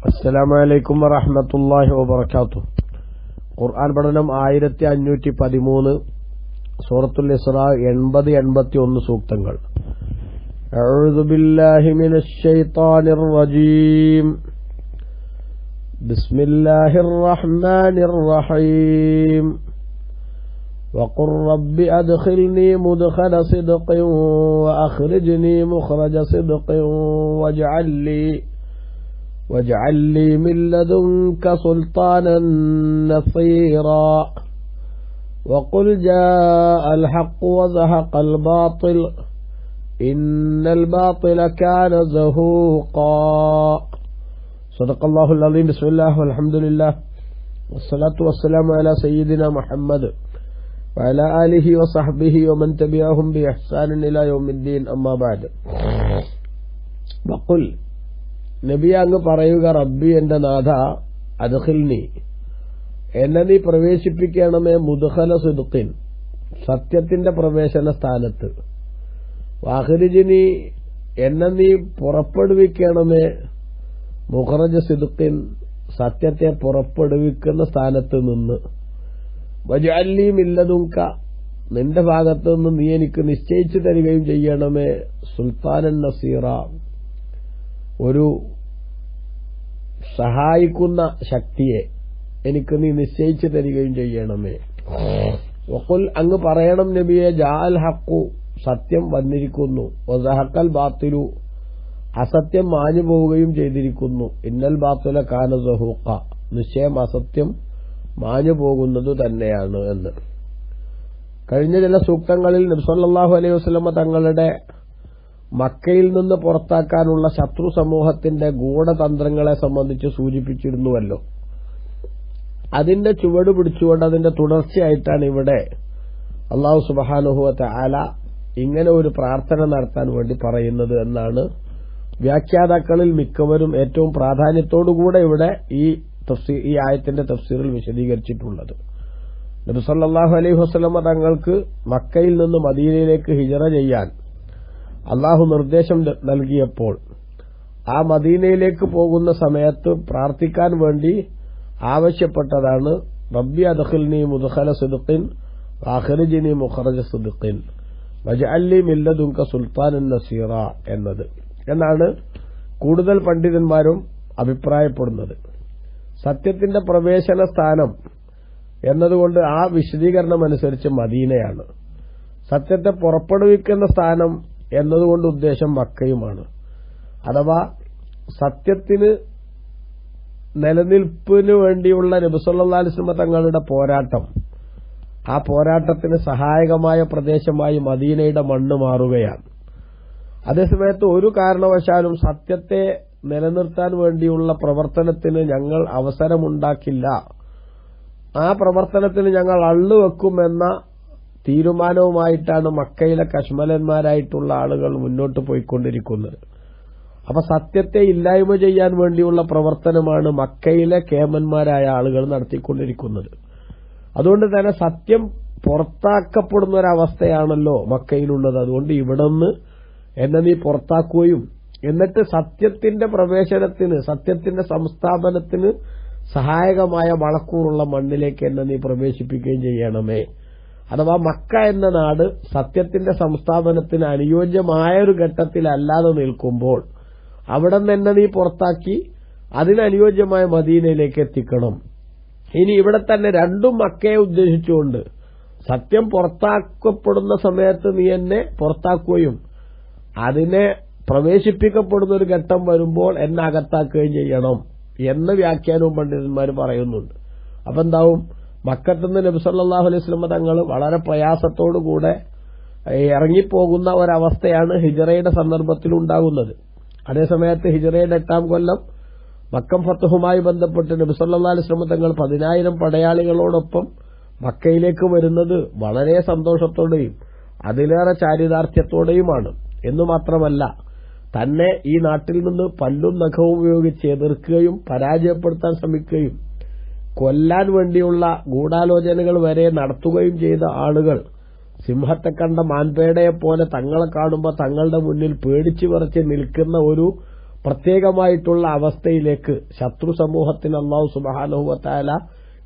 അസ്സലാമു അലൈക്കും വറഹ്മത്തുള്ളാഹി വബറകാതുഹു. ഖുർആൻ പഠനം 1513 സൂറത്തുൽ ഇസ്രാ 80-81 സൂക്തങ്ങൾ. അഊദു ബില്ലാഹി മിനശ് ശൈത്വാനിർ റജീം. ബിസ്മില്ലാഹിർ റഹ്മാനിർ റഹീം. وقل رب أدخلني مدخل صدق وأخرجني مخرج صدق واجعل لي من لدنك سلطانا نصيرا وقل جاء الحق وزهق الباطل إن الباطل كان زهوقا. صدق الله العظيم. بسم الله والحمد لله والصلاة والسلام على سيدنا محمد وعلى آله وصحبه ومن تبعهم بإحسان إلى يوم الدين. أما بعد. وقل നബി അങ്ങ് പറയുക, റബ്ബി എന്റെ നാഥ, അദ്ഖിൽനി എന്നെ നീ പ്രവേശിപ്പിക്കണമേ, മുദ്ഖല സിദ്ഖിൻ സത്യത്തിന്റെ പ്രവേശന സ്ഥാനത്ത്, വഅഖ്രിജ്നി എന്നെ നീ പുറപ്പെടുവിക്കണമേ, മുഖറജ സിദ്ഖിൻ സത്യത്തെ പുറപ്പെടുവിക്കുന്ന സ്ഥാനത്ത് നിന്ന്, വജഅൽ ലീ മിൻ ലദുൻക നിന്റെ ഭാഗത്തു നിന്ന് നീ എനിക്ക് നിശ്ചയിച്ചു തരികയും ചെയ്യണമേ, സുൽത്താനൻ നസീറ ഒരു സഹായിക്കുന്ന ശക്തിയെ എനിക്ക് നീ നിശ്ചയിച്ചു തരികയും ചെയ്യണമേ. വഖുൽ അങ്ങ് പറയണം നബിയെ, ജാഅൽ ഹഖു സത്യം വന്നിരിക്കുന്നു, വസഹഖൽ ബാത്തിലു അസത്യം മാഞ്ഞു പോവുകയും ചെയ്തിരിക്കുന്നു, ഇന്നൽ ബാത്തില കാന സഹൂഖ നിശ്ചയം അസത്യം മാഞ്ഞു പോകുന്നത് തന്നെയാണ് എന്ന്. കഴിഞ്ഞ ചില സൂക്തങ്ങളിൽ നബി സല്ലല്ലാഹു അലൈഹി വസല്ലമ തങ്ങളുടെ മക്കയിൽ നിന്ന് പുറത്താക്കാനുള്ള ശത്രു സമൂഹത്തിന്റെ ഗൂഢതന്ത്രങ്ങളെ സംബന്ധിച്ച് സൂചിപ്പിച്ചിരുന്നുവല്ലോ. അതിന്റെ ചുവട് പിടിച്ചുകൊണ്ട് അതിന്റെ തുടർച്ചയായിട്ടാണ് ഇവിടെ അല്ലാഹു സുബ്ഹാനഹു വ തആല ഇങ്ങനെ ഒരു പ്രാർത്ഥന നടത്താൻ വേണ്ടി പറയുന്നത് എന്നാണ് വ്യാഖ്യാതാക്കളിൽ മിക്കവരും ഏറ്റവും പ്രാധാന്യത്തോടുകൂടെ ഇവിടെ ഈ ആയത്തിന്റെ തഫ്സീറിൽ വിശദീകരിച്ചിട്ടുള്ളത്. നബി സല്ലല്ലാഹു അലൈഹി വസല്ലമ തങ്ങൾക്ക് മക്കയിൽ നിന്ന് മദീനയിലേക്ക് ഹിജറ ചെയ്യാൻ അള്ളാഹു നിർദ്ദേശം നൽകിയപ്പോൾ ആ മദീനയിലേക്ക് പോകുന്ന സമയത്ത് പ്രാർത്ഥിക്കാൻ വേണ്ടി ആവശ്യപ്പെട്ടതാണ്, റബ്ബി അദ്ഖിൽനി മുദ്ഖല സിദ്ഖിൻ വഅഖ്രിജ്നി മുഖറജ സിദ്ഖിൻ വജഅൽ ലീ മിൻ ലദുൻക സുൽത്താനൻ നസീറ എന്നാണ് കൂടുതൽ പണ്ഡിതന്മാരും അഭിപ്രായപ്പെടുന്നത്. സത്യത്തിന്റെ പ്രവേശന സ്ഥാനം എന്നതുകൊണ്ട് ആ വിശദീകരണം അനുസരിച്ച് മദീനയാണ്. സത്യത്തെ പുറപ്പെടുവിക്കുന്ന സ്ഥാനം എന്നതുകൊണ്ട് ഉദ്ദേശം മക്കയുമാണ്. അഥവാ സത്യത്തിന് നിലനിൽപ്പിന് വേണ്ടിയുള്ള നബി സല്ലല്ലാഹു അലൈഹി വസല്ലം തങ്ങളുടെ പോരാട്ടം, ആ പോരാട്ടത്തിന് സഹായകമായ പ്രദേശമായി മദീനയുടെ മണ്ണ് മാറുകയാണ്. അതേസമയത്ത് ഒരു കാരണവശാലും സത്യത്തെ നിലനിർത്താൻ വേണ്ടിയുള്ള പ്രവർത്തനത്തിന് ഞങ്ങൾ അവസരമുണ്ടാക്കില്ല, ആ പ്രവർത്തനത്തിന് ഞങ്ങൾ അള്ളുവെക്കുമെന്ന തീരുമാനവുമായിട്ടാണ് മക്കയിലെ കശ്മലന്മാരായിട്ടുള്ള ആളുകൾ മുന്നോട്ട് പോയിക്കൊണ്ടിരിക്കുന്നത്. അപ്പൊ സത്യത്തെ ഇല്ലായ്മ ചെയ്യാൻ വേണ്ടിയുള്ള പ്രവർത്തനമാണ് മക്കയിലെ കേമന്മാരായ ആളുകൾ നടത്തിക്കൊണ്ടിരിക്കുന്നത്. അതുകൊണ്ട് തന്നെ സത്യം പുറത്താക്കപ്പെടുന്ന ഒരവസ്ഥയാണല്ലോ മക്കയിലുള്ളത്. അതുകൊണ്ട് ഇവിടെ നിന്ന് എന്നെ നീ പുറത്താക്കുകയും എന്നിട്ട് സത്യത്തിന്റെ പ്രവേശനത്തിന്, സത്യത്തിന്റെ സംസ്ഥാപനത്തിന് സഹായകമായ വളക്കൂറുള്ള മണ്ണിലേക്ക് എന്നെ നീ പ്രവേശിപ്പിക്കുകയും ചെയ്യണമേ. അഥവാ മക്ക എന്ന നാട് സത്യത്തിന്റെ സംസ്ഥാപനത്തിന് അനുയോജ്യമായ ഒരു ഘട്ടത്തിലല്ലാതെ നിൽക്കുമ്പോൾ അവിടെ നിന്ന് നീ പുറത്താക്കി അതിനനുയോജ്യമായ മദീനയിലേക്ക് എത്തിക്കണം. ഇനി ഇവിടെ തന്നെ രണ്ടും മക്കയെ ഉദ്ദേശിച്ചുകൊണ്ട് സത്യം പുറത്താക്കപ്പെടുന്ന സമയത്ത് നീ എന്നെ പുറത്താക്കുകയും അതിനെ പ്രവേശിപ്പിക്കപ്പെടുന്ന ഒരു ഘട്ടം വരുമ്പോൾ എന്നെ അകത്താക്കുകയും ചെയ്യണം എന്ന വ്യാഖ്യാനവും പണ്ഡിതന്മാർ പറയുന്നുണ്ട്. അപ്പൊ എന്താവും, മക്കത്തുനിന്ന് നബി സല്ലല്ലാഹു അലൈഹി വസല്ലം തങ്ങൾ വളരെ പ്രയാസത്തോടുകൂടെ ഇറങ്ങിപ്പോകുന്ന ഒരവസ്ഥയാണ് ഹിജറയുടെ സന്ദർഭത്തിൽ ഉണ്ടാകുന്നത്. അതേസമയത്ത് ഹിജറയുടെ 8-ാം കൊല്ലം മക്കം ഫത്ഹുമായി ബന്ധപ്പെട്ട് നബി സല്ലല്ലാഹു അലൈഹി വസല്ലം തങ്ങൾ 10,000 പടയാളികളോടൊപ്പം മക്കയിലേക്ക് വരുന്നത് വളരെ സന്തോഷത്തോടെയും അതിലേറെ ചാരിതാർത്ഥ്യത്തോടെയുമാണ്. എന്നു മാത്രമല്ല, തന്നെ ഈ നാട്ടിൽ നിന്ന് പല്ലും നഖവും ഉപയോഗിച്ച് എതിർക്കുകയും പരാജയപ്പെടുത്താൻ ശ്രമിക്കുകയും കൊല്ലാൻ വേണ്ടിയുള്ള ഗൂഢാലോചനകൾ വരെ നടത്തുകയും ചെയ്ത ആളുകൾ സിംഹത്തെ കണ്ട മാൻപേടയെപ്പോലെ തങ്ങളെ കാണുമ്പോൾ തങ്ങളുടെ മുന്നിൽ പേടിച്ചു വിറച്ച് നിൽക്കുന്ന ഒരു പ്രത്യേകമായിട്ടുള്ള അവസ്ഥയിലേക്ക് ശത്രു സമൂഹത്തിന് അല്ലാഹു സുബ്ഹാനഹു വ തആല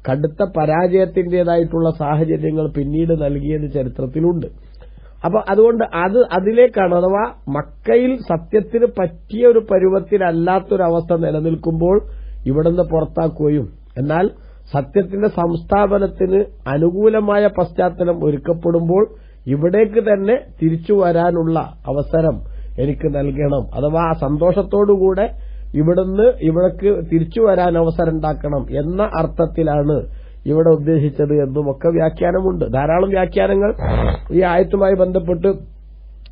കടുത്ത പരാജയത്തിന്റേതായിട്ടുള്ള സാഹചര്യങ്ങൾ പിന്നീട് നൽകിയത് ചരിത്രത്തിലുണ്ട്. അപ്പൊ അതുകൊണ്ട് അതിലേക്കാണ്, അഥവാ മക്കയിൽ സത്യത്തിന് പറ്റിയ ഒരു പരുവത്തിലല്ലാത്തൊരവസ്ഥ നിലനിൽക്കുമ്പോൾ ഇവിടുന്ന് പുറത്താക്കുകയും എന്നാൽ സത്യത്തിന്റെ സംസ്ഥാപനത്തിന് അനുകൂലമായ പശ്ചാത്തലം ഒരുക്കപ്പെടുമ്പോൾ ഇവിടേക്ക് തന്നെ തിരിച്ചു വരാനുള്ള അവസരം എനിക്ക് നൽകണം, അഥവാ ആ സന്തോഷത്തോടുകൂടെ ഇവിടേക്ക് തിരിച്ചു വരാൻ അവസരം ഉണ്ടാക്കണം എന്ന അർത്ഥത്തിലാണ് ഇവിടെ ഉദ്ദേശിച്ചത് എന്നുമൊക്കെ വ്യാഖ്യാനമുണ്ട്. ധാരാളം വ്യാഖ്യാനങ്ങൾ ഈ ആയത്തുമായി ബന്ധപ്പെട്ട്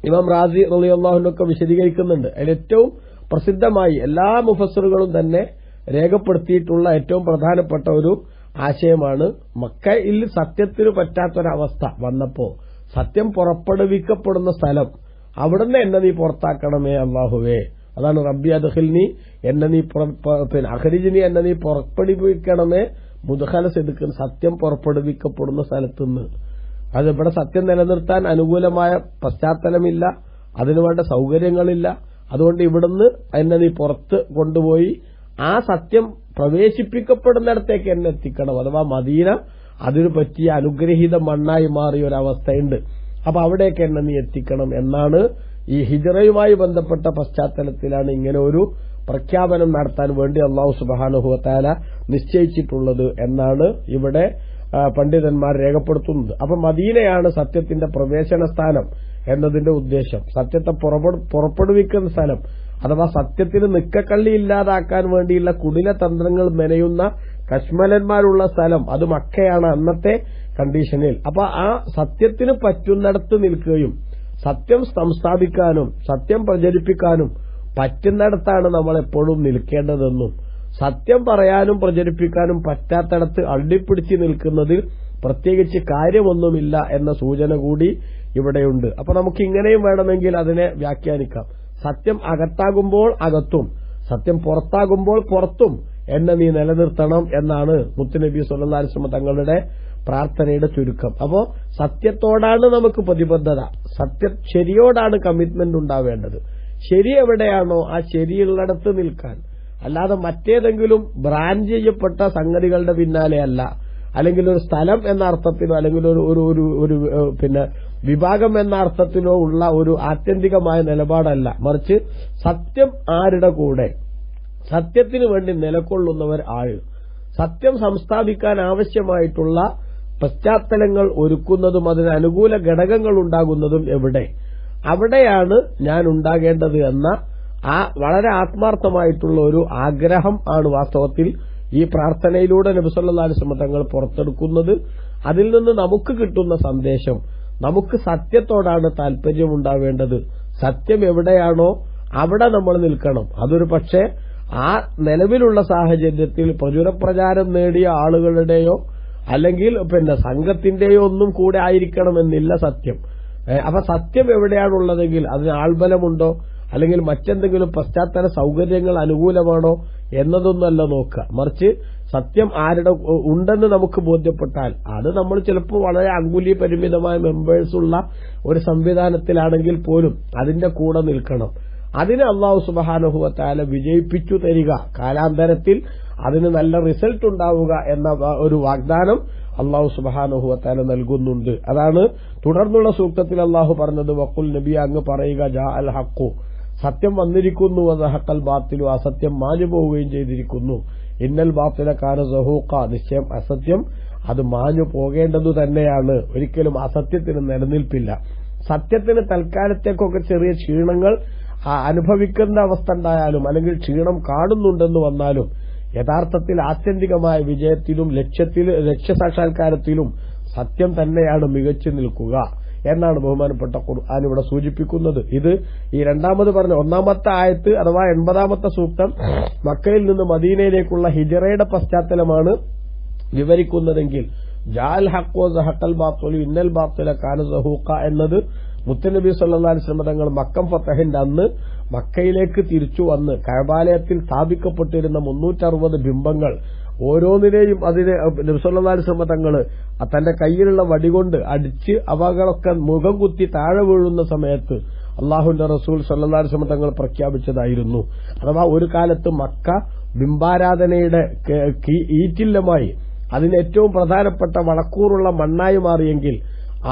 ഇമാം റാസി റളിയല്ലാഹു അൻഹു വിശദീകരിക്കുന്നുണ്ട്. അതിലേറ്റവും പ്രസിദ്ധമായി എല്ലാ മുഫസ്സിറുകളും തന്നെ രേഖപ്പെടുത്തിയിട്ടുള്ള ഏറ്റവും പ്രധാനപ്പെട്ട ഒരു ആശയമാണ്, മക്കയിൽ സത്യത്തിന് പറ്റാത്തൊരവസ്ഥ വന്നപ്പോ സത്യം പുറപ്പെടുവിക്കപ്പെടുന്ന സ്ഥലം അവിടുന്ന് എന്നെ നീ പുറത്താക്കണമേ അല്ലാഹുവേ. അതാണ് റബ്ബി അദ്ഖിൽനി, എന്നെ നീ അഖ്രിജ്നി, എന്നെ നീ പുറപ്പെടുവിക്കണമേ മുദ്ഖല സിദ്ഖിൻ, സത്യം പുറപ്പെടുവിക്കപ്പെടുന്ന സ്ഥലത്തുനിന്ന്. അത് ഇവിടെ സത്യം നിലനിർത്താൻ അനുകൂലമായ പശ്ചാത്തലമില്ല, അതിനുവേണ്ട സൗകര്യങ്ങളില്ല. അതുകൊണ്ട് ഇവിടുന്ന് എന്നെ നീ പുറത്ത് കൊണ്ടുപോയി ആ സത്യം പ്രവേശിപ്പിക്കപ്പെടുന്നിടത്തേക്ക് എന്നെ എത്തിക്കണം. അഥവാ മദീന അതിനു പറ്റിയ അനുഗ്രഹീത മണ്ണായി മാറിയ ഒരവസ്ഥയുണ്ട്. അപ്പൊ അവിടേക്ക് എന്നെ നീ എത്തിക്കണം എന്നാണ് ഈ ഹിജ്റയുമായി ബന്ധപ്പെട്ട പശ്ചാത്തലത്തിലാണ് ഇങ്ങനെ ഒരു പ്രഖ്യാപനം നടത്താൻ വേണ്ടി അല്ലാഹു സുബ്ഹാനഹു വ തആല നിശ്ചയിച്ചിട്ടുള്ളത് എന്നാണ് ഇവിടെ പണ്ഡിതന്മാർ രേഖപ്പെടുത്തുന്നത്. അപ്പൊ മദീനയാണ് സത്യത്തിന്റെ പ്രവേശന സ്ഥാനം എന്നതിന്റെ ഉദ്ദേശം. സത്യത്തെ പുറപ്പെടുവിക്കുന്ന സ്ഥലം, അഥവാ സത്യത്തിന് നിക്കക്കള്ളി ഇല്ലാതാക്കാൻ വേണ്ടിയുള്ള കുടില തന്ത്രങ്ങൾ മെനയുന്ന കശ്മലന്മാരുള്ള സ്ഥലം അത് മക്കയാണ് അന്നത്തെ കണ്ടീഷനിൽ. അപ്പൊ ആ സത്യത്തിന് പറ്റുന്നിടത്ത് നിൽക്കുകയും സത്യം സംസ്ഥാപിക്കാനും സത്യം പ്രചരിപ്പിക്കാനും പറ്റുന്നിടത്താണ് നമ്മൾ എപ്പോഴും നിൽക്കേണ്ടതെന്നും സത്യം പറയാനും പ്രചരിപ്പിക്കാനും പറ്റാത്തിടത്ത് അള്ളിപ്പിടിച്ച് നിൽക്കുന്നതിൽ പ്രത്യേകിച്ച് കാര്യമൊന്നുമില്ല എന്ന സൂചന കൂടി ഇവിടെയുണ്ട്. അപ്പൊ നമുക്ക് ഇങ്ങനെയും വേണമെങ്കിൽ അതിനെ വ്യാഖ്യാനിക്കാം. സത്യം അകത്താകുമ്പോൾ അകത്തും സത്യം പുറത്താകുമ്പോൾ പുറത്തും എന്നെ നീ നിലനിർത്തണം എന്നാണ് മുത്തുനബി സല്ലല്ലാഹു അലൈഹി വസല്ലം തങ്ങളുടെ പ്രാർത്ഥനയുടെ ചുരുക്കം. അപ്പോ സത്യത്തോടാണ് നമുക്ക് പ്രതിബദ്ധത, ശരിയോടാണ് കമ്മിറ്റ്മെന്റ് ഉണ്ടാവേണ്ടത്. ശരി എവിടെയാണോ ആ ശരിയുള്ളിടത്ത് നിൽക്കാൻ, അല്ലാതെ മറ്റേതെങ്കിലും ബ്രാൻഡ് ചെയ്യപ്പെട്ട സംഗതികളുടെ പിന്നാലെ അല്ല, അല്ലെങ്കിൽ ഒരു സ്ഥലം എന്ന അർത്ഥത്തിലോ അല്ലെങ്കിൽ ഒരു വിഭാഗം എന്ന അർത്ഥത്തിലോ ഉള്ള ഒരു ആത്യന്തികമായ നിലപാടല്ല, മറിച്ച് സത്യം ആരുടെ കൂടെ, സത്യത്തിന് വേണ്ടി നിലകൊള്ളുന്നവർ ആര്, സത്യം സംസ്ഥാപിക്കാൻ ആവശ്യമായിട്ടുള്ള പശ്ചാത്തലങ്ങൾ ഒരുക്കുന്നതും അതിന് അനുകൂല ഘടകങ്ങൾ ഉണ്ടാകുന്നതും എവിടെ, അവിടെയാണ് ഞാൻ ഉണ്ടാകേണ്ടത് എന്ന ആ വളരെ ആത്മാർത്ഥമായിട്ടുള്ള ഒരു ആഗ്രഹം ആണ് വാസ്തവത്തിൽ ഈ പ്രാർത്ഥനയിലൂടെ നബി സല്ലല്ലാഹു അലൈഹി വസല്ലം തങ്ങൾ പുറത്തെടുക്കുന്നത്. അതിൽ നിന്ന് നമുക്ക് കിട്ടുന്ന സന്ദേശം, നമുക്ക് സത്യത്തോടാണ് താല്പര്യമുണ്ടാവേണ്ടത്. സത്യം എവിടെയാണോ അവിടെ നമ്മൾ നിൽക്കണം. അതൊരു പക്ഷേ ആ നിലവിലുള്ള സാഹചര്യത്തിൽ പ്രചുരപ്രചാരം നേടിയ ആളുകളുടെയോ അല്ലെങ്കിൽ സംഘത്തിന്റെയോ ഒന്നും കൂടെ ആയിരിക്കണമെന്നില്ല സത്യം. അപ്പൊ സത്യം എവിടെയാണുള്ളതെങ്കിൽ അതിന് ആൾബലമുണ്ടോ അല്ലെങ്കിൽ മറ്റെന്തെങ്കിലും പശ്ചാത്തല സൗകര്യങ്ങൾ അനുകൂലമാണോ എന്നതൊന്നല്ല നോക്കുക, മറിച്ച് സത്യം ആരുടെ ഉണ്ടെന്ന് നമുക്ക് ബോധ്യപ്പെട്ടാൽ അത് നമ്മൾ ചിലപ്പോൾ വളരെ അങ്കുലി പരിമിതമായ മെമ്പേഴ്സ് ഉള്ള ഒരു സംവിധാനത്തിലാണെങ്കിൽ പോലും അതിന്റെ കൂടെ നിൽക്കണം. അതിന് അല്ലാഹു സുബ്ഹാനഹു വ തആല വിജയിപ്പിച്ചു തരിക, കാലാന്തരത്തിൽ അതിന് നല്ല റിസൾട്ട് ഉണ്ടാവുക എന്ന ഒരു വാഗ്ദാനം അല്ലാഹു സുബ്ഹാനഹു വ തആല നൽകുന്നുണ്ട്. അതാണ് തുടർന്നുള്ള സൂക്തത്തിൽ അല്ലാഹു പറഞ്ഞത്, വഖുൽ നബി അങ്ങ് പറയുക, ജാ അൽ ഹഖു, സത്യം വന്നിരിക്കുന്നു, വസഹഖൽ ബാത്തിലു, അസത്യം മാഞ്ഞു പോവുകയും ചെയ്തിരിക്കുന്നു, ഇന്നൽ ബാത്തില കാന സഹൂഖ, നിശ്ചയം അസത്യം അത് മാഞ്ഞു പോകേണ്ടതു തന്നെയാണ്. ഒരിക്കലും അസത്യത്തിന് നിലനിൽപ്പില്ല. സത്യത്തിന് തൽക്കാലത്തേക്കൊക്കെ ചെറിയ ക്ഷീണങ്ങൾ അനുഭവിക്കുന്ന അവസ്ഥ ഉണ്ടായാലും അല്ലെങ്കിൽ ക്ഷീണം കാണുന്നുണ്ടെന്ന് വന്നാലും യഥാർത്ഥത്തിൽ ആത്യന്തികമായ വിജയത്തിലും ലക്ഷ്യസാക്ഷാത്കാരത്തിലും സത്യം തന്നെയാണ് മികച്ചു നിൽക്കുക എന്നാണ് ബഹുമാനപ്പെട്ട ഖുർആൻ ഇവിടെ സൂചിപ്പിക്കുന്നത്. ഇത് ഈ രണ്ടാമത് പറഞ്ഞ ഒന്നാമത്തെ ആയത്ത് അഥവാ 80-ാമത്തെ സൂക്തം മക്കയിൽ നിന്ന് മദീനയിലേക്കുള്ള ഹിജറയുടെ പശ്ചാത്തലമാണ് വിവരിക്കുന്നതെങ്കിൽ ജാൽ ഹഖ് വസഹഖൽ ബാത്തിലു ഇന്നൽ ബാത്തില കാന സഹൂഖ എന്നത് മുത്തുനബി സല്ലല്ലാഹു അലൈഹി വസല്ലം തങ്ങൾ മക്കം ഫതഹിന്റെ അന്ന് മക്കയിലേക്ക് തിരിച്ചു വന്ന് കഅബാലയത്തിൽ സ്ഥാപിക്കപ്പെട്ടിരുന്ന 360 ബിംബങ്ങൾ ഓരോന്നിനെയും അതിനെ നബി സല്ലല്ലാഹു അലൈഹി വസല്ലം തങ്ങൾ തന്റെ കയ്യിലുള്ള വടികൊണ്ട് അടിച്ച് അവകളൊക്കെ മുഖം കുത്തി താഴെ വീഴുന്ന സമയത്ത് അള്ളാഹുവിന്റെ റസൂൽ സല്ലല്ലാഹു അലൈഹി വസല്ലം തങ്ങൾ പ്രഖ്യാപിച്ചതായിരുന്നു. അഥവാ ഒരു കാലത്ത് മക്ക ബിംബാരാധനയുടെ ഈറ്റില്ലമായി അതിന് ഏറ്റവും പ്രധാനപ്പെട്ട വളക്കൂറുള്ള മണ്ണായി മാറിയെങ്കിൽ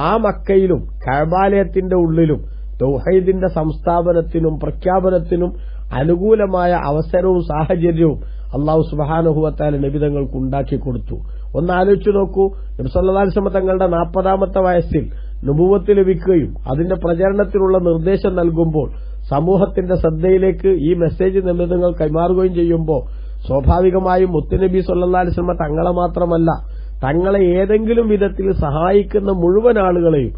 ആ മക്കയിലും കഅബാലയത്തിന്റെ ഉള്ളിലും തൗഹീദിന്റെ സംസ്ഥാപനത്തിനും പ്രഖ്യാപനത്തിനും അനുകൂലമായ അവസരവും സാഹചര്യവും അല്ലാഹു സുബ്ഹാനഹു വ തആല നബി തങ്ങൾക്ക് ഉണ്ടാക്കി കൊടുത്തു. ഒന്ന് ആലോചിച്ചു നോക്കൂ, നബി സല്ലല്ലാഹു അലൈഹി വസല്ലം തങ്ങളുടെ 40ാമത്തെ വയസ്സിൽ നുബുവത്ത് ലഭിക്കുകയും അതിന്റെ പ്രചരണത്തിനുള്ള നിർദ്ദേശം നൽകുമ്പോൾ സമൂഹത്തിന്റെ ശ്രദ്ധയിലേക്ക് ഈ മെസ്സേജ് നബി തങ്ങൾ കൈമാറുകയും ചെയ്യുമ്പോൾ സ്വാഭാവികമായും മുത്തുനബി സല്ലല്ലാഹു അലൈഹി വസല്ലം തങ്ങളെ മാത്രമല്ല തങ്ങളെ ഏതെങ്കിലും വിധത്തിൽ സഹായിക്കുന്ന മുഴുവൻ ആളുകളെയും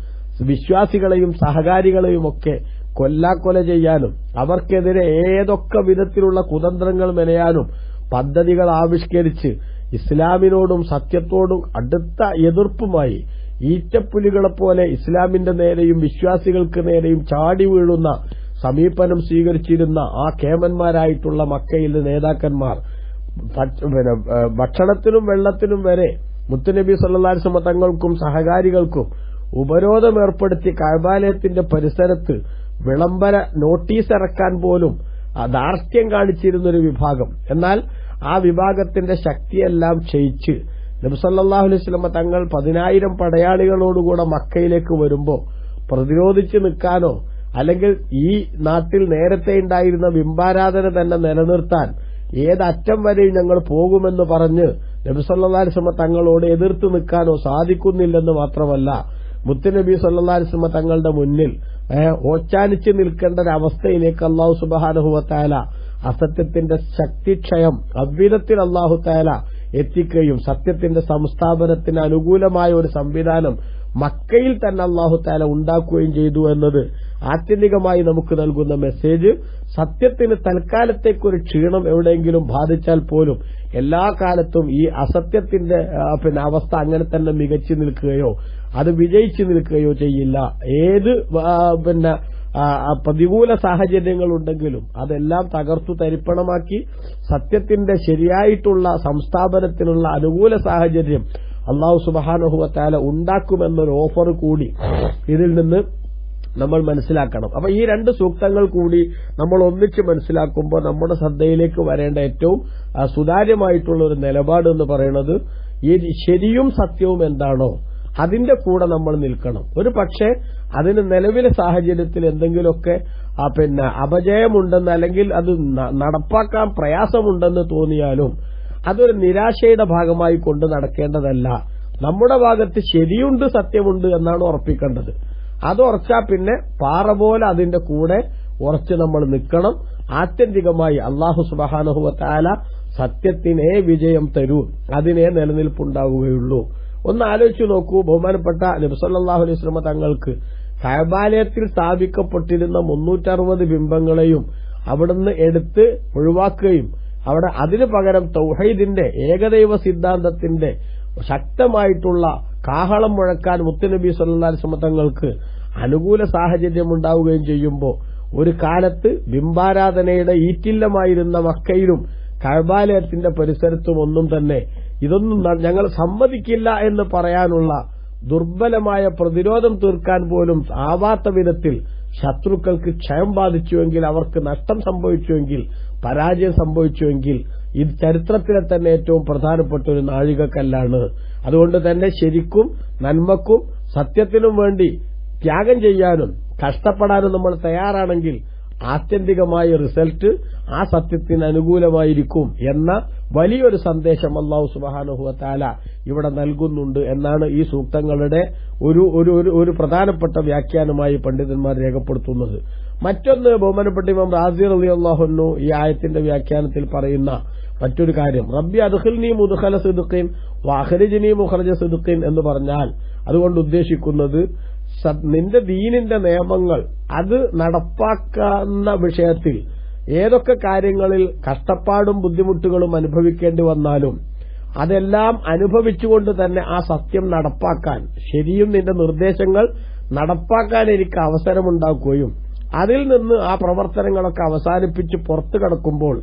വിശ്വാസികളെയും സഹകാരികളെയും ഒക്കെ കൊല്ലാക്കൊല ചെയ്യാനും അവർക്കെതിരെ ഏതൊക്കെ വിധത്തിലുള്ള കുതന്ത്രങ്ങൾ മെനയാനും പദ്ധതികൾ ആവിഷ്കരിച്ച് ഇസ്ലാമിനോടും സത്യത്തോടും അടുത്ത എതിർപ്പുമായി ഈറ്റപ്പുലികളെപ്പോലെ ഇസ്ലാമിന്റെ നേരെയും വിശ്വാസികൾക്ക് നേരെയും ചാടി വീഴുന്ന സമീപനം സ്വീകരിച്ചിരുന്ന ആ കേമന്മാരായിട്ടുള്ള മക്കയിലെ നേതാക്കന്മാർ ഭക്ഷണത്തിനും വെള്ളത്തിനും വരെ മുത്തുനബി സല്ലല്ലാഹു അലൈഹി വസല്ലം തങ്ങൾക്കും സഹകാരികൾക്കും ഉപരോധം ഏർപ്പെടുത്തി കഅബാലയത്തിന്റെ പരിസരത്ത് വിളംബര നോട്ടീസ് ഇറക്കാൻ പോലും ധാർഷ്ട്യം കാണിച്ചിരുന്നൊരു വിഭാഗം. എന്നാൽ ആ വിഭാഗത്തിന്റെ ശക്തിയെല്ലാം ക്ഷയിച്ച് നബി സല്ലല്ലാഹു അലൈഹി വസല്ലം തങ്ങൾ 10,000 പടയാളികളോടുകൂടെ മക്കയിലേക്ക് വരുമ്പോൾ പ്രതിരോധിച്ച് നിൽക്കാനോ അല്ലെങ്കിൽ ഈ നാട്ടിൽ നേരത്തെ ഉണ്ടായിരുന്ന ബിംബാരാധന തന്നെ നിലനിർത്താൻ ഏതറ്റം വരെയും ഞങ്ങൾ പോകുമെന്ന് പറഞ്ഞ് നബി സല്ലല്ലാഹു അലൈഹി വസല്ലം തങ്ങളോട് എതിർത്ത് നിൽക്കാനോ സാധിക്കുന്നില്ലെന്ന് മാത്രമല്ല മുത്തുനബി സല്ലല്ലാഹു അലൈഹി വസല്ലം തങ്ങളുടെ മുന്നിൽ ഓച്ചാനിച്ച് നിൽക്കേണ്ട ഒരവസ്ഥയിലേക്ക് അല്ലാഹു സുബ്ഹാനഹു വ തആല അസത്യത്തിന്റെ ശക്തിക്ഷയം അദ്വിധത്തിൽ അല്ലാഹു തആല എത്തിക്കുകയും സത്യത്തിന്റെ സംസ്ഥാപനത്തിന് അനുകൂലമായ ഒരു സംവിധാനം മക്കയിൽ തന്നെ അല്ലാഹു തആല ഉണ്ടാക്കുകയും ചെയ്തു എന്നത് ആത്യന്തികമായി നമുക്ക് നൽകുന്ന മെസ്സേജ് സത്യത്തിന് തൽക്കാലത്തേക്കൊരു ക്ഷീണം എവിടെയെങ്കിലും ബാധിച്ചാൽ പോലും എല്ലാ കാലത്തും ഈ അസത്യത്തിന്റെ അവസ്ഥ അങ്ങനെ തന്നെ മികച്ചു നിൽക്കുകയോ അത് വിജയിച്ചു നിൽക്കുകയോ ചെയ്യില്ല. ഏത് പ്രതികൂല സാഹചര്യങ്ങളുണ്ടെങ്കിലും അതെല്ലാം തകർത്തു തരിപ്പണമാക്കി സത്യത്തിന്റെ ശരിയായിട്ടുള്ള സംസ്ഥാപനത്തിനുള്ള അനുകൂല സാഹചര്യം അല്ലാഹു സുബ്ഹാനഹു വ തആല ഉണ്ടാക്കുമെന്നൊരു ഓഫർ കൂടി ഇതിൽ നിന്ന് നമ്മൾ മനസ്സിലാക്കണം. അപ്പൊ ഈ രണ്ട് സൂക്തങ്ങൾ കൂടി നമ്മൾ ഒന്നിച്ച് മനസ്സിലാക്കുമ്പോൾ നമ്മുടെ ശ്രദ്ധയിലേക്ക് വരേണ്ട ഏറ്റവും സുതാര്യമായിട്ടുള്ള ഒരു നിലപാട് എന്ന് പറയുന്നത് ഈ ശരിയും സത്യവും എന്താണോ അതിന്റെ കൂടെ നമ്മൾ നിൽക്കണം. ഒരു പക്ഷേ അതിന് നിലവിലെ സാഹചര്യത്തിൽ എന്തെങ്കിലുമൊക്കെ അപജയമുണ്ടെന്ന് അല്ലെങ്കിൽ അത് നടപ്പാക്കാൻ പ്രയാസമുണ്ടെന്ന് തോന്നിയാലും അതൊരു നിരാശയുടെ ഭാഗമായി കൊണ്ട് നടക്കേണ്ടതല്ല. നമ്മുടെ ഭാഗത്ത് ശരിയുണ്ട് സത്യമുണ്ട് എന്നാണ് ഉറപ്പിക്കേണ്ടത്. അത് ഉറച്ചാൽ പിന്നെ പാറ പോലെ അതിന്റെ കൂടെ ഉറച്ച് നമ്മൾ നിൽക്കണം. ആത്യന്തികമായി അല്ലാഹു സുബ്ഹാനഹു വ തആല സത്യത്തിനെ വിജയം തരൂ, അതിനെ നിലനിൽപ്പുണ്ടാവുകയുള്ളൂ. ഒന്ന് ആലോചിച്ചു നോക്കൂ, ബഹുമാനപ്പെട്ട നബി സല്ലല്ലാഹു അലൈഹി വസല്ലം തങ്ങൾക്ക് കഅബാലയത്തിൽ സ്ഥാപിക്കപ്പെട്ടിരുന്ന 360 ബിംബങ്ങളെയും അവിടുന്ന് എടുത്ത് ഒഴിവാക്കുകയും അവിടെ അതിനു പകരം തൗഹീദിന്റെ ഏകദൈവ സിദ്ധാന്തത്തിന്റെ ശക്തമായിട്ടുള്ള കാഹളം മുഴക്കാൻ മുത്തുനബി സല്ലല്ലാഹു അലൈഹി വസല്ലം തങ്ങൾക്ക് അനുകൂല സാഹചര്യം ഉണ്ടാവുകയും ചെയ്യുമ്പോൾ ഒരു കാലത്ത് ബിംബാരാധനയുടെ ഈറ്റില്ലമായിരുന്ന മക്കയിലും കഅബാലയത്തിന്റെ പരിസരത്തും ഒന്നും തന്നെ ഇതൊന്നും ഞങ്ങൾ സമ്മതിക്കില്ല എന്ന് പറയാനുള്ള ദുർബലമായ പ്രതിരോധം തീർക്കാൻ പോലും ആവാത്ത വിധത്തിൽ ശത്രുക്കൾക്ക് ക്ഷയം ബാധിച്ചുവെങ്കിൽ, അവർക്ക് നഷ്ടം സംഭവിച്ചുവെങ്കിൽ, പരാജയം സംഭവിച്ചുവെങ്കിൽ ഇത് ചരിത്രത്തിലെ തന്നെ ഏറ്റവും പ്രധാനപ്പെട്ട ഒരു നാഴികക്കല്ലാണ്. അതുകൊണ്ട് തന്നെ ശരിക്കും നന്മക്കും സത്യത്തിനും വേണ്ടി ത്യാഗം ചെയ്യാനും കഷ്ടപ്പെടാനും നമ്മൾ തയ്യാറാണെങ്കിൽ ആത്യന്തികമായ റിസൾട്ട് ആ സത്യത്തിന് അനുകൂലമായിരിക്കും എന്ന വലിയൊരു സന്ദേശം അല്ലാഹു സുബ്ഹാനഹു വ തആല ഇവിടെ നൽകുന്നുണ്ട് എന്നാണ് ഈ സൂക്തങ്ങളുടെ ഒരു പ്രധാനപ്പെട്ട വ്യാഖ്യാനമായി പണ്ഡിതന്മാർ രേഖപ്പെടുത്തുന്നത്. മറ്റൊന്ന് ബഹുമാനപ്പെട്ട ഇമാം റാസി റളിയല്ലാഹു അൻഹു ഈ ആയത്തിന്റെ വ്യാഖ്യാനത്തിൽ പറയുന്ന മറ്റൊരു കാര്യം, റബ്ബി അദ്ഖിൽനി മുദ്ഖല സിദ്ഖീൻ വഅഖ്രിജ്നി മുഖ്റജ സിദ്ഖീൻ എന്ന് പറഞ്ഞാൽ അതുകൊണ്ട് ഉദ്ദേശിക്കുന്നത് നിന്റെ ദീനിന്റെ നിയമങ്ങൾ അത് നടപ്പാക്കുന്ന വിഷയത്തിൽ ഏതൊക്കെ കാര്യങ്ങളിൽ കഷ്ടപ്പാടും ബുദ്ധിമുട്ടുകളും അനുഭവിക്കേണ്ടി വന്നാലും അതെല്ലാം അനുഭവിച്ചുകൊണ്ട് തന്നെ ആ സത്യം നടപ്പാക്കാൻ, ശരിയും നിന്റെ നിർദ്ദേശങ്ങൾ നടപ്പാക്കാൻ എനിക്ക് അവസരമുണ്ടാക്കുകയും അതിൽ നിന്ന് ആ പ്രവർത്തനങ്ങളൊക്കെ അവസാനിപ്പിച്ച് പുറത്തു കടക്കുമ്പോൾ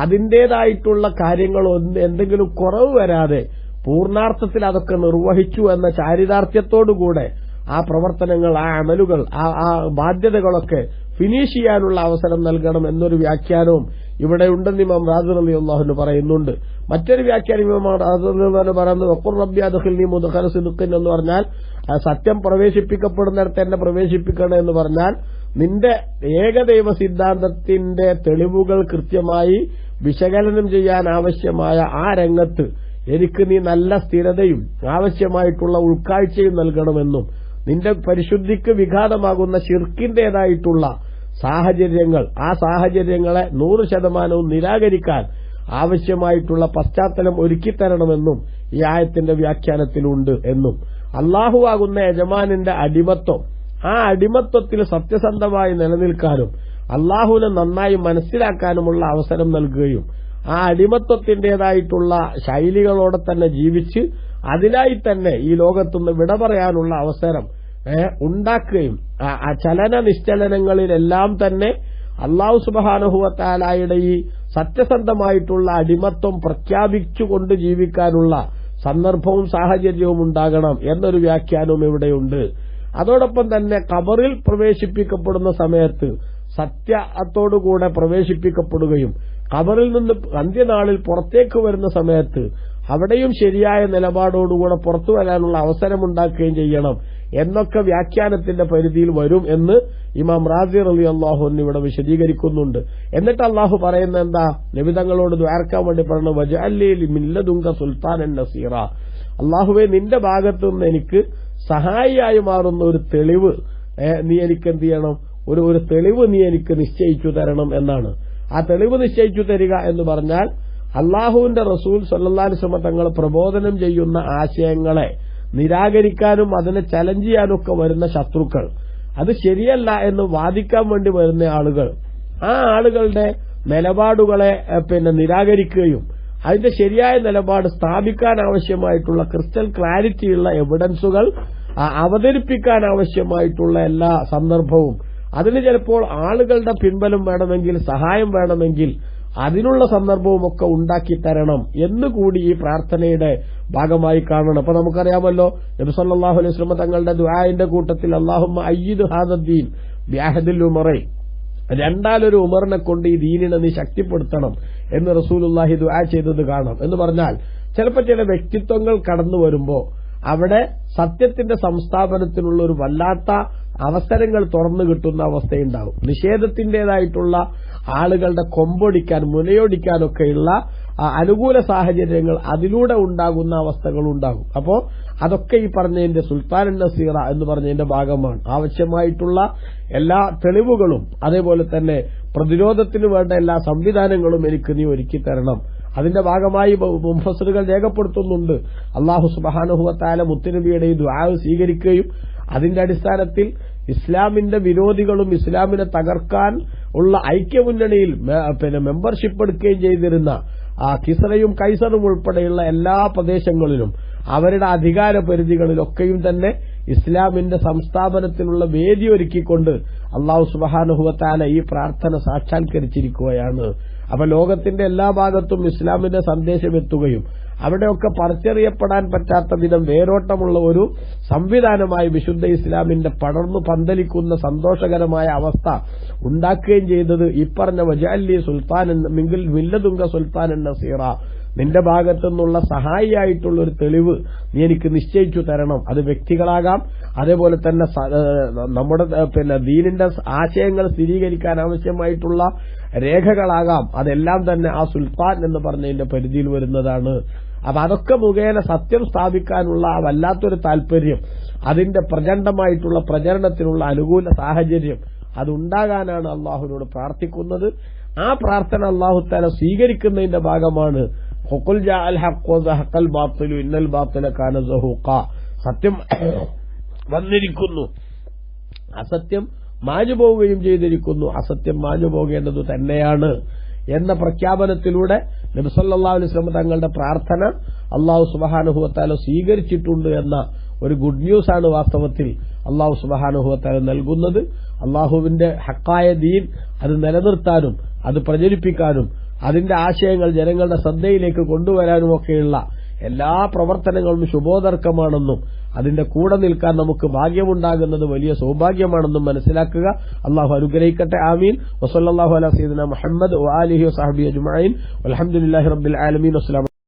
അതിന്റേതായിട്ടുള്ള കാര്യങ്ങൾ എന്തെങ്കിലും കുറവ് വരാതെ പൂർണ്ണാർത്ഥത്തിൽ അതൊക്കെ നിർവഹിച്ചു എന്ന ചാരിതാർത്ഥ്യത്തോടുകൂടെ ആ പ്രവർത്തനങ്ങൾ, ആ അമലുകൾ, ആ ബാധ്യതകളൊക്കെ ഫിനിഷ് ചെയ്യാനുള്ള അവസരം നൽകണം എന്നൊരു വ്യാഖ്യാനവും ഇവിടെ ഉണ്ടെന്ന് ഇമാം റാസി റളിയല്ലാഹു അൻഹു പറയുന്നുണ്ട്. മറ്റൊരു വ്യാഖ്യാനം ഇമാം റാസി റളിയല്ലാഹു അൻഹു പറയുന്നത് വഖുർ റബ്ബി അദ്ഖിൽനി മുദ്ഖല സിദ്ഖിൻ എന്ന് പറഞ്ഞാൽ സത്യം പ്രവേശിപ്പിക്കപ്പെടുന്നിടത്ത് എന്നെ പ്രവേശിപ്പിക്കണം എന്ന് പറഞ്ഞാൽ നിന്റെ ഏകദൈവ സിദ്ധാന്തത്തിന്റെ തെളിവുകൾ കൃത്യമായി വിശകലനം ചെയ്യാൻ ആവശ്യമായ ആ രംഗത്ത് എനിക്ക് നീ നല്ല സ്ഥിരതയും ആവശ്യമായിട്ടുള്ള ഉൾക്കാഴ്ചയും നൽകണമെന്നും നിന്റെ പരിശുദ്ധിക്ക് വിഘാതമാകുന്ന ശിർക്കിന്റേതായിട്ടുള്ള സാഹചര്യങ്ങൾ, ആ സാഹചര്യങ്ങളെ 100% നിരാകരിക്കാൻ ആവശ്യമായിട്ടുള്ള പശ്ചാത്തലം ഒരുക്കിത്തരണമെന്നും ഈ ആയത്തിന്റെ വ്യാഖ്യാനത്തിലുണ്ട് എന്നും അല്ലാഹു ആകുന്ന യജമാനിന്റെ അടിമത്വം, ആ അടിമത്വത്തിൽ സത്യസന്ധമായി നിലനിൽക്കാനും അല്ലാഹുവിനെ നന്നായി മനസ്സിലാക്കാനുമുള്ള അവസരം നൽകുകയും ആ അടിമത്വത്തിന്റേതായിട്ടുള്ള ശൈലികളോടെ തന്നെ ജീവിച്ച് അതിനായി തന്നെ ഈ ലോകത്തുനിന്ന് വിട പറയാനുള്ള അവസരം ഉണ്ടാക്കുകയും ആ ചലന നിശ്ചലനങ്ങളിലെല്ലാം തന്നെ അല്ലാഹു സുബ്ഹാനഹു വ തആലയുടെ ഈ സത്യസന്ധമായിട്ടുള്ള അടിമത്വം പ്രഖ്യാപിച്ചുകൊണ്ട് ജീവിക്കാനുള്ള സന്ദർഭവും സാഹചര്യവും ഉണ്ടാകണം എന്നൊരു വ്യാഖ്യാനവും ഇവിടെയുണ്ട്. അതോടൊപ്പം തന്നെ ഖബറിൽ പ്രവേശിപ്പിക്കപ്പെടുന്ന സമയത്ത് സത്യത്തോടുകൂടെ പ്രവേശിപ്പിക്കപ്പെടുകയും ഖബറിൽ നിന്ന് അന്ത്യനാളിൽ പുറത്തേക്ക് വരുന്ന സമയത്ത് അവിടെയും ശരിയായ നിലപാടോടുകൂടെ പുറത്തു വരാനുള്ള അവസരമുണ്ടാക്കുകയും ചെയ്യണം എന്നൊക്കെ വ്യാഖ്യാനത്തിന്റെ പരിധിയിൽ വരും എന്ന് ഇമാം റാസി റളിയല്ലാഹു അൻഹു ഇവിടെ വിശദീകരിക്കുന്നുണ്ട്. എന്നിട്ട് അല്ലാഹു പറയുന്ന എന്താ, നബി തങ്ങളോട് ദുആർക്കാൻ വേണ്ടി പറഞ്ഞു വജഅല്ലി മിൻ ലദുങ്ക സുൽത്താനൻ നസീറ, അല്ലാഹുവേ നിന്റെ ഭാഗത്തു നിന്ന് എനിക്ക് സഹായിയായി മാറുന്ന ഒരു തെളിവ് നീ എനിക്ക് എന്ത് ചെയ്യണം, ഒരു തെളിവ് നീ എനിക്ക് നിശ്ചയിച്ചു തരണം എന്നാണ്. ആ തെളിവ് നിശ്ചയിച്ചു തരിക എന്ന് പറഞ്ഞാൽ അല്ലാഹുവിന്റെ റസൂൽ സല്ലല്ലാഹു അലൈഹി വസല്ലം തങ്ങൾ പ്രബോധനം ചെയ്യുന്ന ആശയങ്ങളെ നിരാകരിക്കാനും അതിനെ ചലഞ്ച് ചെയ്യാനൊക്കെ വരുന്ന ശത്രുക്കൾ, അത് ശരിയല്ല എന്ന് വാദിക്കാൻ വേണ്ടി വരുന്ന ആളുകൾ, ആ ആളുകളുടെ നിലപാടുകളെ നിരാകരിക്കുകയും അതിന്റെ ശരിയായ നിലപാട് സ്ഥാപിക്കാൻ ആവശ്യമായിട്ടുള്ള ക്രിസ്റ്റൽ ക്ലാരിറ്റിയുള്ള എവിഡൻസുകൾ അവതരിപ്പിക്കാൻ ആവശ്യമായിട്ടുള്ള എല്ലാ സന്ദർഭവും, അതിന് ചിലപ്പോൾ ആളുകളുടെ പിൻബലം വേണമെങ്കിൽ, സഹായം വേണമെങ്കിൽ അതിനുള്ള സന്ദർഭവും ഒക്കെ ഉണ്ടാക്കി തരണം എന്നുകൂടി ഈ പ്രാർത്ഥനയുടെ ഭാഗമായി കാണണം. അപ്പൊ നമുക്കറിയാമല്ലോ നബി സല്ലല്ലാഹു അലൈഹി വസല്ലം തങ്ങളുടെ ദുആഇന്റെ കൂട്ടത്തിൽ അല്ലാഹുമ്മ അയ്യിദ് ഹാദദ്ദീൻ ബിഅഹദിൽ ഉമറൈൻ, രണ്ടാലൊരു ഉമറിനെ കൊണ്ട് ഈ ദീനിനെ നീ ശക്തിപ്പെടുത്തണം എന്ന് റസൂലുള്ളാഹി ദുആ ചെയ്തത് കാണാം. എന്ന് പറഞ്ഞാൽ ചിലപ്പോൾ ചില വ്യക്തിത്വങ്ങൾ കടന്നു വരുമ്പോ അവിടെ സത്യത്തിന്റെ സംസ്ഥാപനത്തിനുള്ള ഒരു വല്ലാത്ത അവസരങ്ങൾ തുറന്നു കിട്ടുന്ന അവസ്ഥയുണ്ടാകും. നിഷേധത്തിന്റേതായിട്ടുള്ള ആളുകളുടെ കൊമ്പൊടിക്കാൻ, മുനയൊടിക്കാനൊക്കെയുള്ള അനുകൂല സാഹചര്യങ്ങൾ അതിലൂടെ ഉണ്ടാകുന്ന അവസ്ഥകൾ ഉണ്ടാകും. അപ്പോ അതൊക്കെ ഈ പറഞ്ഞതിന്റെ സുൽത്താൻ നസീറ എന്ന് പറഞ്ഞതിന്റെ ഭാഗമാണ്. ആവശ്യമായിട്ടുള്ള എല്ലാ തെളിവുകളും അതേപോലെ തന്നെ പ്രതിരോധത്തിന് വേണ്ട എല്ലാ സംവിധാനങ്ങളും എനിക്ക് നീ ഒരുക്കി തരണം. അതിന്റെ ഭാഗമായി മുഫസ്സിറുകൾ രേഖപ്പെടുത്തുന്നുണ്ട് അല്ലാഹു സുബ്ഹാനഹു വ തആല മുത്തുനബിയുടെ ഈ ദുആ സ്വീകരിക്കുകയും അതിന്റെ അടിസ്ഥാനത്തിൽ ഇസ്ലാമിന്റെ വിരോധികളും ഇസ്ലാമിനെ തകർക്കാൻ ഉള്ള ഐക്യമുന്നണിയിൽ മെമ്പർഷിപ്പ് എടുക്കുകയും ചെയ്തിരുന്ന കിസ്റയും കൈസറും ഉൾപ്പെടെയുള്ള എല്ലാ പ്രദേശങ്ങളിലും അവരുടെ അധികാര പരിധികളിലൊക്കെയും തന്നെ ഇസ്ലാമിന്റെ സംസ്ഥാപനത്തിനുള്ള വേദി ഒരുക്കിക്കൊണ്ട് അല്ലാഹു സുബ്ഹാനഹു വ തആല ഈ പ്രാർത്ഥന സാക്ഷാത്കരിച്ചിരിക്കുകയാണ്. അപ്പൊ ലോകത്തിന്റെ എല്ലാ ഭാഗത്തും ഇസ്ലാമിന്റെ സന്ദേശം എത്തുകയും അവിടെയൊക്കെ പറിച്ചറിയപ്പെടാൻ പറ്റാത്ത വിധം വേരോട്ടമുള്ള ഒരു സംവിധാനമായി വിശുദ്ധ ഇസ്ലാമിന്റെ പടർന്നു പന്തലിക്കുന്ന സന്തോഷകരമായ അവസ്ഥ ഉണ്ടാക്കുകയും ചെയ്തത് ഈ പറഞ്ഞ വജഅല്ലി സുൽത്താനൻ മില്ലദുങ്ക സുൽത്താനൻ നസീറ, നിന്റെ ഭാഗത്തുനിന്നുള്ള സഹായിയായിട്ടുള്ള ഒരു തെളിവ് നീ എനിക്ക് നിശ്ചയിച്ചു തരണം. അത് വ്യക്തികളാകാം, അതേപോലെ തന്നെ നമ്മുടെ ദീനിന്റെ ആശയങ്ങൾ സ്ഥിരീകരിക്കാൻ ആവശ്യമായിട്ടുള്ള രേഖകളാകാം. അതെല്ലാം തന്നെ ആ സുൽത്താൻ എന്ന് പറഞ്ഞതിന്റെ പരിധിയിൽ വരുന്നതാണ്. അപ്പൊ അതൊക്കെ മുഖേന സത്യം സ്ഥാപിക്കാനുള്ള ആ വല്ലാത്തൊരു താല്പര്യം, അതിന്റെ പ്രചണ്ഡമായിട്ടുള്ള പ്രചരണത്തിനുള്ള അനുകൂല സാഹചര്യം അതുണ്ടാകാനാണ് അള്ളാഹുവിനോട് പ്രാർത്ഥിക്കുന്നത്. ആ പ്രാർത്ഥന അള്ളാഹു തആല സ്വീകരിക്കുന്നതിന്റെ ഭാഗമാണ് ഖുൽ ജാഅൽ ഹഖ് വസഹഖൽ ബാത്തിലു ഇന്നൽ ബാത്തില കാന സഹൂഖ, സത്യം വന്നിരിക്കുന്നു, അസത്യം മാഞ്ഞുപോവുകയും ചെയ്തിരിക്കുന്നു, അസത്യം മാഞ്ഞുപോകേണ്ടത് തന്നെയാണ് എന്ന പ്രഖ്യാപനത്തിലൂടെ നബി സല്ലല്ലാഹു അലൈഹി വസല്ലം തങ്ങളുടെ പ്രാർത്ഥന അല്ലാഹു സുബ്ഹാനഹു വ തആല സ്വീകരിച്ചിട്ടുണ്ട് എന്ന ഒരു ഗുഡ് ന്യൂസ് ആണ് വാസ്തവത്തിൽ അല്ലാഹു സുബ്ഹാനഹു വ തആല നൽകുന്നത്. അല്ലാഹുവിന്റെ ഹക്കായ ദീൻ അത് നിലനിർത്താനും അത് പ്രചരിപ്പിക്കാനും അതിന്റെ ആശയങ്ങൾ ജനങ്ങളുടെ ശ്രദ്ധയിലേക്ക് കൊണ്ടുവരാനുമൊക്കെയുള്ള എല്ലാ പ്രവർത്തനങ്ങളും ശുഭോദർക്കമാണെന്നും അതിന്റെ കൂടെ നിൽക്കാൻ നമുക്ക് ഭാഗ്യമുണ്ടാകുന്നത് വലിയ സൗഭാഗ്യമാണെന്നും മനസ്സിലാക്കുക. അള്ളാഹു അനുഗ്രഹിക്കട്ടെ. ആമീൻ. വസല്ലല്ലാഹു അലാ സയ്യിദിനാ മുഹമ്മദ് വആലിഹി വസഹ്ബിഹി അജ്മഈൻ. വൽഹംദുലില്ലാഹി റബ്ബിൽ ആലമീൻ. അസ്സലാമു